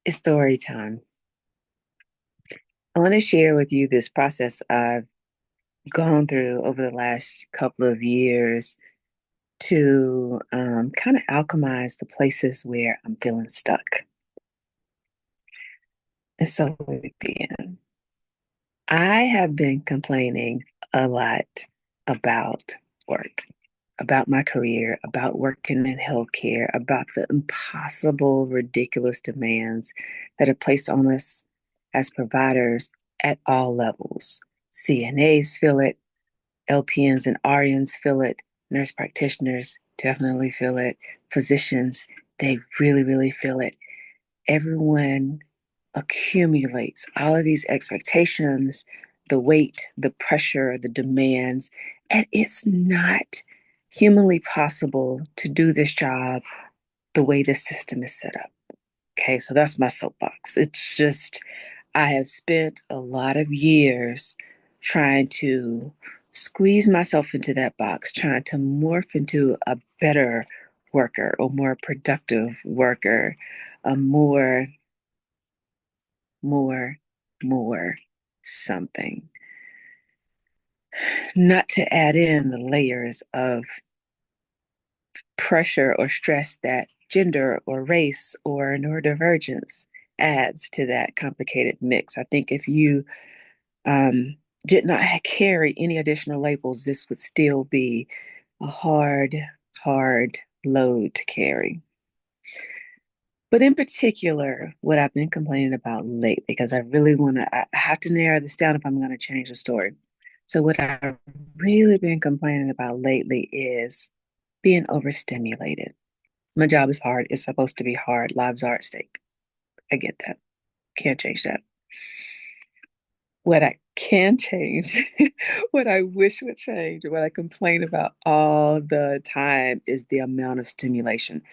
It's story time. I want to share with you this process I've gone through over the last couple of years to kind of alchemize the places where I'm feeling stuck. And so let me begin. I have been complaining a lot about work, about my career, about working in healthcare, about the impossible, ridiculous demands that are placed on us as providers at all levels. CNAs feel it, LPNs and RNs feel it, nurse practitioners definitely feel it, physicians, they really, really feel it. Everyone accumulates all of these expectations, the weight, the pressure, the demands, and it's not humanly possible to do this job the way the system is set up. Okay, so that's my soapbox. It's just, I have spent a lot of years trying to squeeze myself into that box, trying to morph into a better worker or more productive worker, a more, more something. Not to add in the layers of pressure or stress that gender or race or neurodivergence adds to that complicated mix. I think if you did not carry any additional labels, this would still be a hard load to carry. But in particular, what I've been complaining about lately, because I really I have to narrow this down if I'm going to change the story. So, what I've really been complaining about lately is being overstimulated. My job is hard. It's supposed to be hard. Lives are at stake. I get that. Can't change that. What I can change, what I wish would change, what I complain about all the time is the amount of stimulation,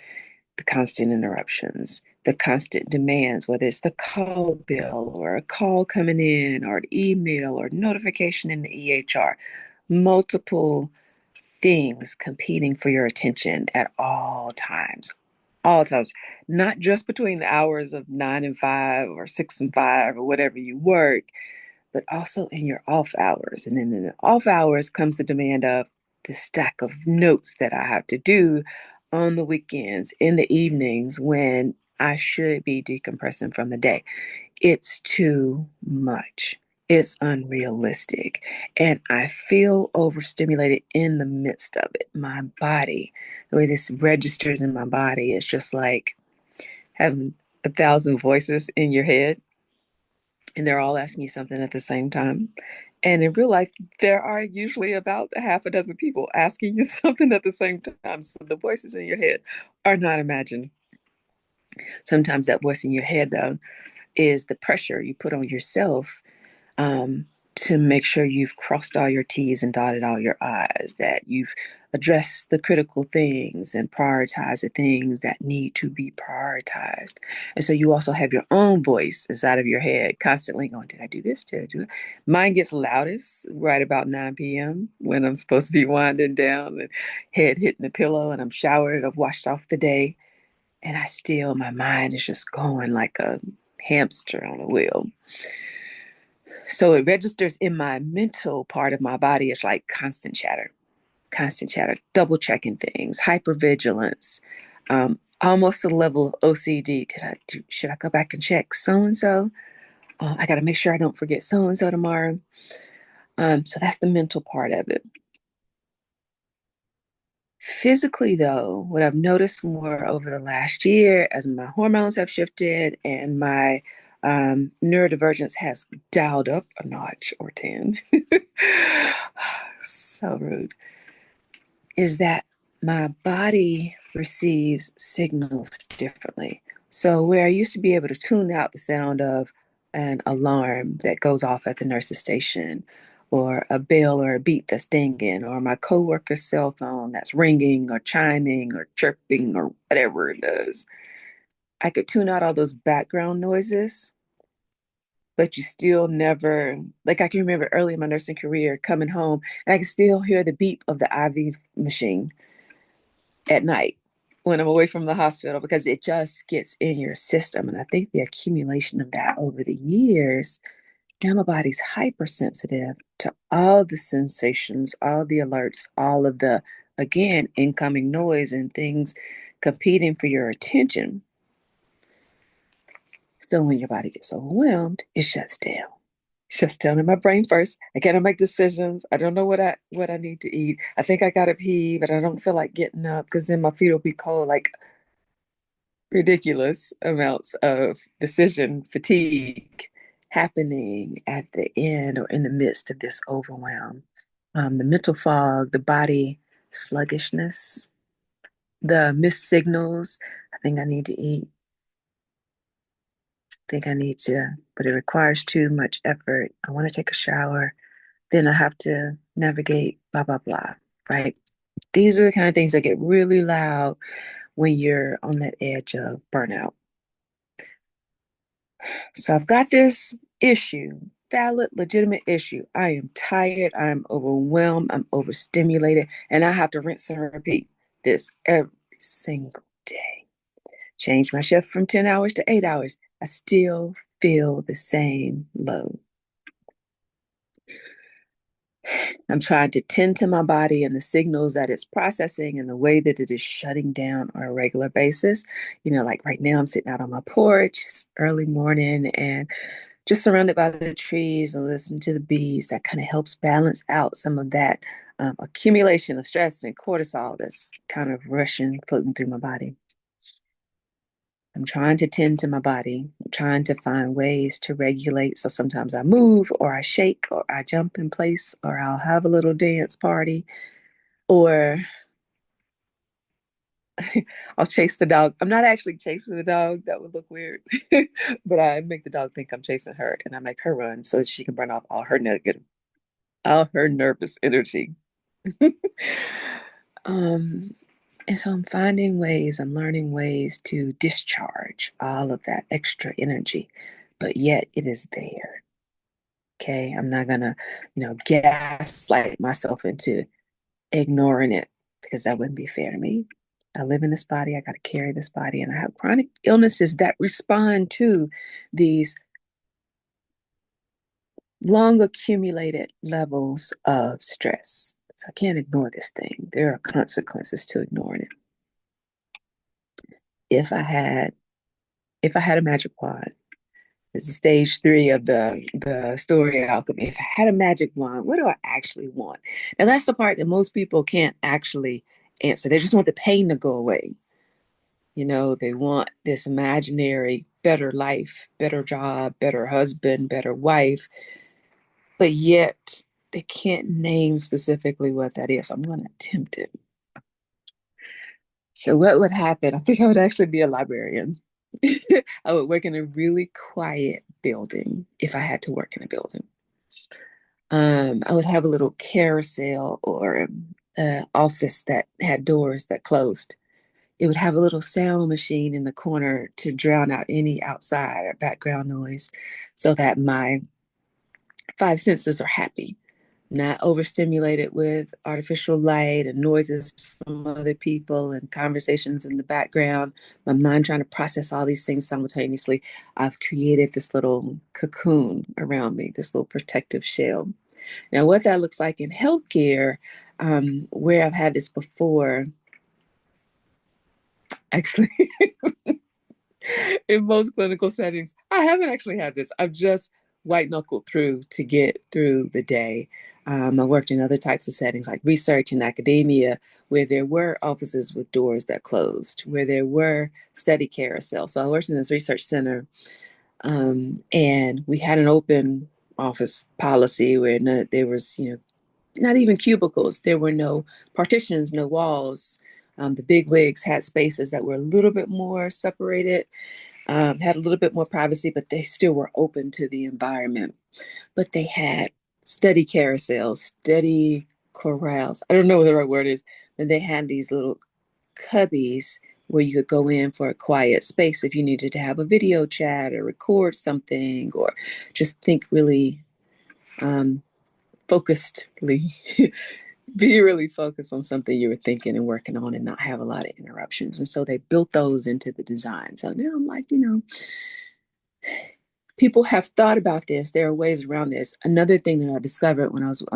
the constant interruptions, the constant demands, whether it's the call bill or a call coming in or an email or notification in the EHR, multiple things competing for your attention at all times, not just between the hours of 9 and 5 or 6 and 5 or whatever you work, but also in your off hours. And then in the off hours comes the demand of the stack of notes that I have to do on the weekends, in the evenings when I should be decompressing from the day. It's too much. It's unrealistic. And I feel overstimulated in the midst of it. My body, the way this registers in my body, is just like having 1,000 voices in your head, and they're all asking you something at the same time. And in real life, there are usually about a half a dozen people asking you something at the same time. So the voices in your head are not imagined. Sometimes that voice in your head, though, is the pressure you put on yourself to make sure you've crossed all your T's and dotted all your I's, that you've addressed the critical things and prioritized the things that need to be prioritized. And so you also have your own voice inside of your head constantly going, did I do this? Did I do it? Mine gets loudest right about 9 p.m. when I'm supposed to be winding down and head hitting the pillow and I'm showered, I've washed off the day. And my mind is just going like a hamster on a wheel. So it registers in my mental part of my body. It's like constant chatter, double checking things, hypervigilance, almost to the level of OCD. Should I go back and check so and so? I got to make sure I don't forget so and so tomorrow. So that's the mental part of it. Physically, though, what I've noticed more over the last year as my hormones have shifted and my neurodivergence has dialed up a notch or 10, so rude, is that my body receives signals differently. So, where I used to be able to tune out the sound of an alarm that goes off at the nurse's station, or a bell or a beep that's dinging, or my coworker's cell phone that's ringing or chiming or chirping or whatever it does, I could tune out all those background noises, but you still never, like I can remember early in my nursing career coming home and I could still hear the beep of the IV machine at night. when I'm away from the hospital because it just gets in your system. And I think the accumulation of that over the years, now my body's hypersensitive to all the sensations, all the alerts, all of the, again, incoming noise and things competing for your attention. So when your body gets overwhelmed, it shuts down. Shuts down in my brain first. I cannot make decisions. I don't know what I need to eat. I think I gotta pee, but I don't feel like getting up because then my feet will be cold. Like ridiculous amounts of decision fatigue happening at the end or in the midst of this overwhelm. The mental fog, the body sluggishness, the missed signals. I think I need to eat. I think I need to, but it requires too much effort. I want to take a shower. Then I have to navigate, blah, blah, blah, right? These are the kind of things that get really loud when you're on that edge of burnout. So I've got this issue, valid, legitimate issue. I am tired, I'm overwhelmed, I'm overstimulated, and I have to rinse and repeat this every single day. Change my shift from 10 hours to 8 hours. I still feel the same load. I'm trying to tend to my body and the signals that it's processing and the way that it is shutting down on a regular basis. Like right now, I'm sitting out on my porch, it's early morning, and just surrounded by the trees and listening to the bees. That kind of helps balance out some of that accumulation of stress and cortisol that's kind of rushing, floating through my body. I'm trying to tend to my body. I'm trying to find ways to regulate. So sometimes I move or I shake or I jump in place or I'll have a little dance party or I'll chase the dog. I'm not actually chasing the dog. That would look weird. But I make the dog think I'm chasing her and I make her run so she can burn off all her nervous energy. um, and so I'm finding ways, I'm learning ways to discharge all of that extra energy, but yet it is there. Okay. I'm not gonna, gaslight myself into ignoring it because that wouldn't be fair to me. I live in this body, I gotta carry this body, and I have chronic illnesses that respond to these long accumulated levels of stress. So I can't ignore this thing. There are consequences to ignoring it. If I had if I had a magic wand, this is stage three of the story alchemy. If I had a magic wand, what do I actually want? Now that's the part that most people can't actually answer. They just want the pain to go away. They want this imaginary better life, better job, better husband, better wife, but yet they can't name specifically what that is. I'm going to attempt it. So, what would happen? I think I would actually be a librarian. I would work in a really quiet building if I had to work in a building. I would have a little carousel or office that had doors that closed. It would have a little sound machine in the corner to drown out any outside or background noise so that my five senses are happy, not overstimulated with artificial light and noises from other people and conversations in the background. My mind trying to process all these things simultaneously. I've created this little cocoon around me, this little protective shell. Now, what that looks like in healthcare, where I've had this before, actually, in most clinical settings, I haven't actually had this. I've just white knuckled through to get through the day. I worked in other types of settings like research and academia, where there were offices with doors that closed, where there were study carousels. So I worked in this research center, and we had an open office policy where there was, not even cubicles. There were no partitions, no walls. The big wigs had spaces that were a little bit more separated, had a little bit more privacy, but they still were open to the environment. But they had study carousels, study corrals. I don't know what the right word is, but they had these little cubbies where you could go in for a quiet space if you needed to have a video chat or record something or just think really focusedly Be really focused on something you were thinking and working on and not have a lot of interruptions. And so they built those into the design. So now I'm like, people have thought about this. There are ways around this. Another thing that I discovered when I was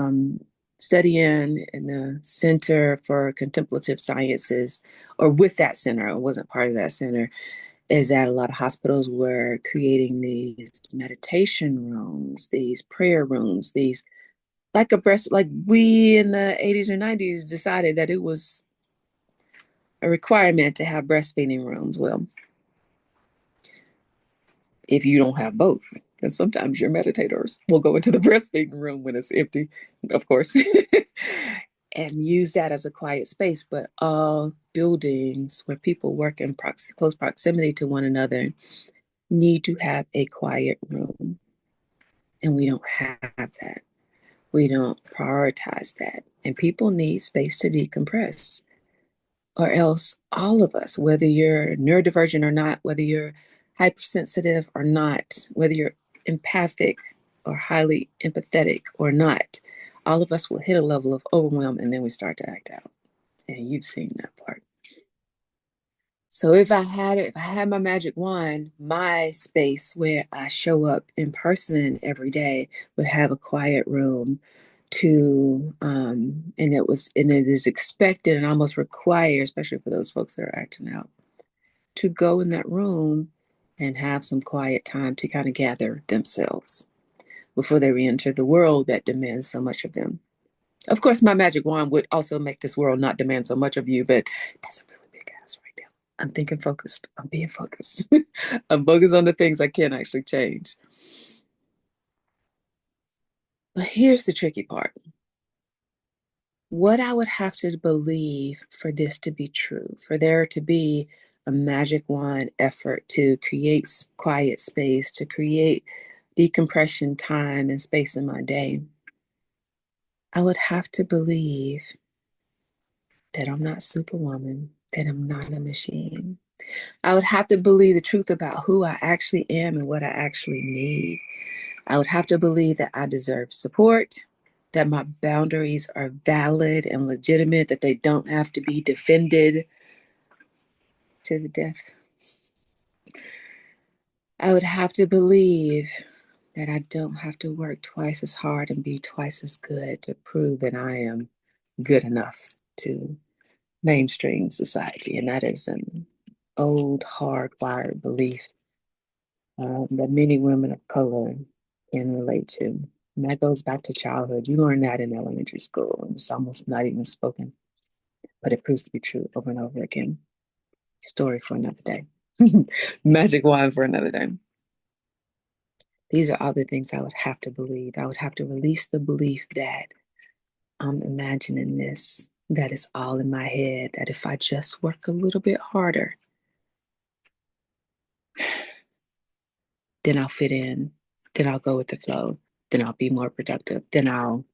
studying in the Center for Contemplative Sciences, or with that center, I wasn't part of that center, is that a lot of hospitals were creating these meditation rooms, these prayer rooms, these like a breast, like we in the 80s or 90s decided that it was a requirement to have breastfeeding rooms. Well, if you don't have both, and sometimes your meditators will go into the breastfeeding room when it's empty, of course, and use that as a quiet space. But all buildings where people work in close proximity to one another need to have a quiet room. And we don't have that. We don't prioritize that. And people need space to decompress. Or else all of us, whether you're neurodivergent or not, whether you're hypersensitive or not, whether you're empathic or highly empathetic or not, all of us will hit a level of overwhelm and then we start to act out. And you've seen that part. So if I had my magic wand, my space where I show up in person every day would have a quiet room and it is expected and almost required, especially for those folks that are acting out, to go in that room and have some quiet time to kind of gather themselves before they re-enter the world that demands so much of them. Of course, my magic wand would also make this world not demand so much of you, but that's a really big ask right now. I'm thinking focused. I'm being focused. I'm focused on the things I can actually change. But here's the tricky part. What I would have to believe for this to be true, for there to be a magic wand effort to create quiet space, to create decompression time and space in my day, I would have to believe that I'm not Superwoman, that I'm not a machine. I would have to believe the truth about who I actually am and what I actually need. I would have to believe that I deserve support, that my boundaries are valid and legitimate, that they don't have to be defended to the death. I would have to believe that I don't have to work twice as hard and be twice as good to prove that I am good enough to mainstream society. And that is an old, hardwired belief that many women of color can relate to. And that goes back to childhood. You learn that in elementary school, and it's almost not even spoken, but it proves to be true over and over again. Story for another day. Magic wand for another day. These are all the things I would have to believe. I would have to release the belief that I'm imagining this, that it's all in my head, that if I just work a little bit harder, then I'll fit in, then I'll go with the flow, then I'll be more productive, then I'll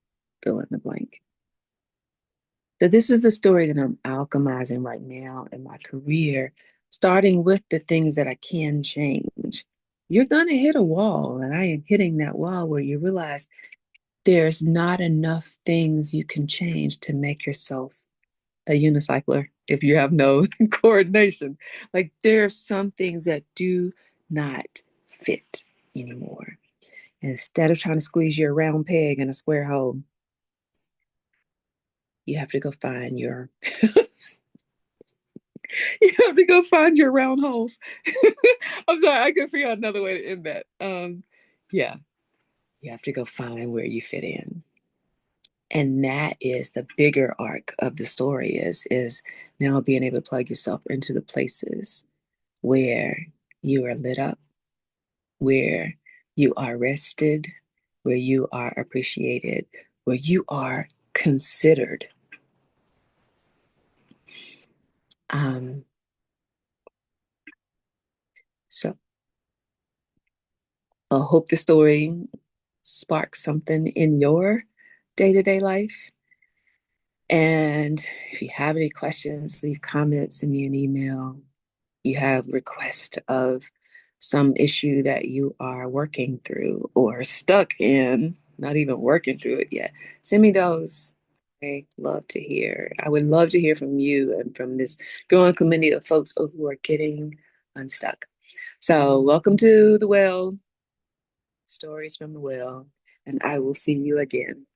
fill in the blank. So this is the story that I'm alchemizing right now in my career, starting with the things that I can change. You're going to hit a wall, and I am hitting that wall where you realize there's not enough things you can change to make yourself a unicycler if you have no coordination. Like there are some things that do not fit anymore. And instead of trying to squeeze your round peg in a square hole, you have to go find your you have to go find your round holes. I'm sorry, I couldn't figure out another way to end that. Yeah, you have to go find where you fit in. And that is the bigger arc of the story is now being able to plug yourself into the places where you are lit up, where you are rested, where you are appreciated, where you are considered. Um, so I hope the story sparks something in your day-to-day life. And if you have any questions, leave comments, send me an email. You have requests of some issue that you are working through or stuck in, not even working through it yet. Send me those. I love to hear. I would love to hear from you and from this growing community of folks who are getting unstuck. So, welcome to the well, stories from the well, and I will see you again.